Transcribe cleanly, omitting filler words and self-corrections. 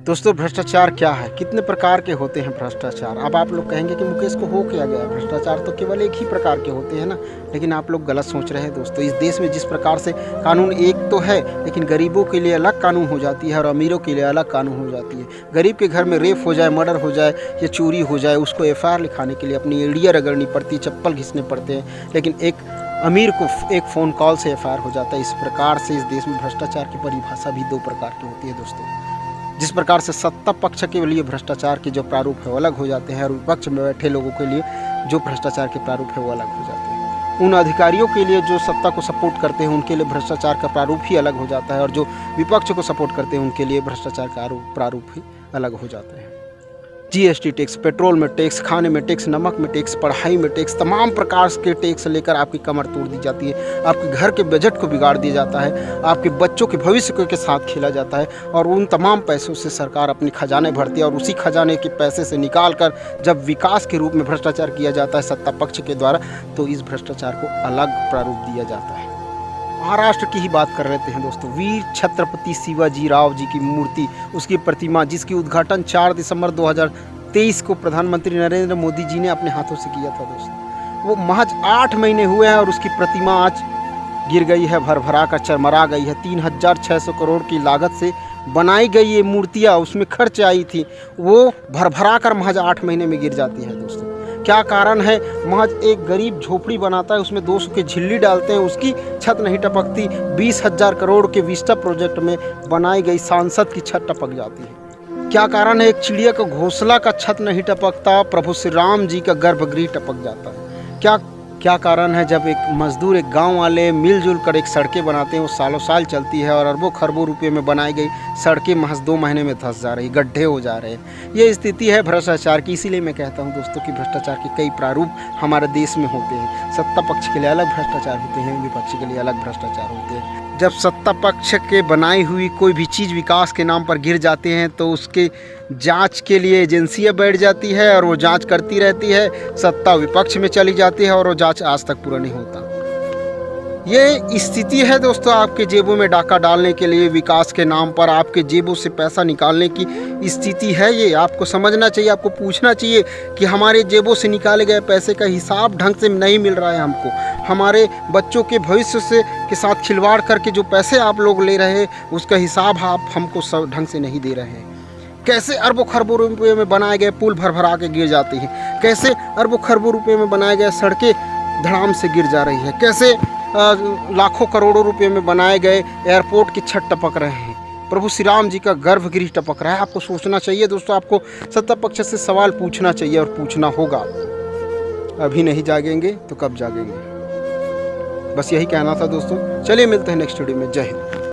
दोस्तों भ्रष्टाचार क्या है, कितने प्रकार के होते हैं भ्रष्टाचार। अब आप लोग कहेंगे कि मुकेश को हो क्या गया, भ्रष्टाचार तो केवल एक ही प्रकार के होते हैं ना। लेकिन आप लोग गलत सोच रहे हैं दोस्तों। इस देश में जिस प्रकार से कानून एक तो है, लेकिन गरीबों के लिए अलग कानून हो जाती है और अमीरों के लिए अलग कानून हो जाती है। गरीब के घर में रेप हो जाए, मर्डर हो जाए या चोरी हो जाए, उसको FIR लिखाने के लिए अपनी एड़िया रगड़नी पड़ती, चप्पल घिसने पड़ते हैं। लेकिन एक अमीर को एक फ़ोन कॉल से FIR हो जाता है। इस प्रकार से इस देश में भ्रष्टाचार की परिभाषा भी दो प्रकार की होती है दोस्तों। जिस प्रकार से सत्ता पक्ष के लिए भ्रष्टाचार के जो प्रारूप है वो अलग हो जाते हैं और विपक्ष में बैठे लोगों के लिए जो भ्रष्टाचार के प्रारूप है वो अलग हो जाते हैं। उन अधिकारियों के लिए जो सत्ता को सपोर्ट करते हैं उनके लिए भ्रष्टाचार का प्रारूप ही अलग हो जाता है और जो विपक्ष को सपोर्ट करते हैं उनके लिए भ्रष्टाचार का प्रारूप ही अलग हो जाता है। GST टैक्स, पेट्रोल में टैक्स, खाने में टैक्स, नमक में टैक्स, पढ़ाई में टैक्स, तमाम प्रकार के टैक्स लेकर आपकी कमर तोड़ दी जाती है। आपके घर के बजट को बिगाड़ दिया जाता है, आपके बच्चों के भविष्य के साथ खेला जाता है और उन तमाम पैसों से सरकार अपने खजाने भरती है और उसी खजाने के पैसे से निकाल कर जब विकास के रूप में भ्रष्टाचार किया जाता है सत्ता पक्ष के द्वारा, तो इस भ्रष्टाचार को अलग प्रारूप दिया जाता है। महाराष्ट्र की ही बात कर रहे हैं दोस्तों। वीर छत्रपति शिवाजी राव जी की मूर्ति, उसकी प्रतिमा, जिसकी उद्घाटन 4 दिसंबर 2023 को प्रधानमंत्री नरेंद्र मोदी जी ने अपने हाथों से किया था दोस्तों। वो महज 8 महीने हुए हैं और उसकी प्रतिमा आज गिर गई है, भरभरा कर चरमरा गई है। 3600 करोड़ की लागत से बनाई गई ये मूर्तियाँ, उसमें खर्च आई थी, वो भरभरा कर महज 8 महीने में गिर जाती है दोस्तों। क्या कारण है? महज एक गरीब झोपड़ी बनाता है, उसमें 200 की झिल्ली डालते हैं, उसकी छत नहीं टपकती। 20,000 करोड़ के विस्टा प्रोजेक्ट में बनाई गई सांसद की छत टपक जाती है। क्या कारण है? एक चिड़िया का घोंसला का छत नहीं टपकता, प्रभु श्री राम जी का गर्भगृह टपक जाता है। क्या कारण है? जब एक मजदूर, एक गांव वाले मिलजुल कर एक सड़कें बनाते हैं, वो सालों साल चलती है और अरबों खरबों रुपए में बनाई गई सड़कें महज 2 महीने में धंस जा रही, गड्ढे हो जा रहे हैं। ये स्थिति है भ्रष्टाचार की। इसीलिए मैं कहता हूँ दोस्तों कि भ्रष्टाचार के कई प्रारूप हमारे देश में होते हैं। सत्ता पक्ष के लिए अलग भ्रष्टाचार होते हैं, विपक्ष के लिए अलग भ्रष्टाचार होते हैं। जब सत्ता पक्ष के बनाई हुई कोई भी चीज़ विकास के नाम पर गिर जाते हैं तो उसके जांच के लिए एजेंसियां बैठ जाती है और वो जांच करती रहती है। सत्ता विपक्ष में चली जाती है और वो जांच आज तक पूरा नहीं होता। ये स्थिति है दोस्तों आपके जेबों में डाका डालने के लिए, विकास के नाम पर आपके जेबों से पैसा निकालने की स्थिति है। ये आपको समझना चाहिए, आपको पूछना चाहिए कि हमारे जेबों से निकाले गए पैसे का हिसाब ढंग से नहीं मिल रहा है हमको। हमारे बच्चों के भविष्य से के साथ खिलवाड़ करके जो पैसे आप लोग ले रहे हैं उसका हिसाब आप हमको ढंग से नहीं दे रहे हैं। कैसे अरबों खरबों रुपये में बनाए गए पुल भरभरा के गिर जाते हैं, कैसे अरबों खरबों रुपये में बनाए गए सड़कें धड़ाम से गिर जा रही है, कैसे लाखों करोड़ों रुपए में बनाए गए एयरपोर्ट की छत टपक रहे हैं, प्रभु श्री राम जी का गर्भगृह टपक रहा है। आपको सोचना चाहिए दोस्तों, आपको सत्ता पक्ष से सवाल पूछना चाहिए और पूछना होगा। अभी नहीं जागेंगे तो कब जागेंगे? बस यही कहना था दोस्तों। चलिए मिलते हैं नेक्स्ट वीडियो में। जय हिंद।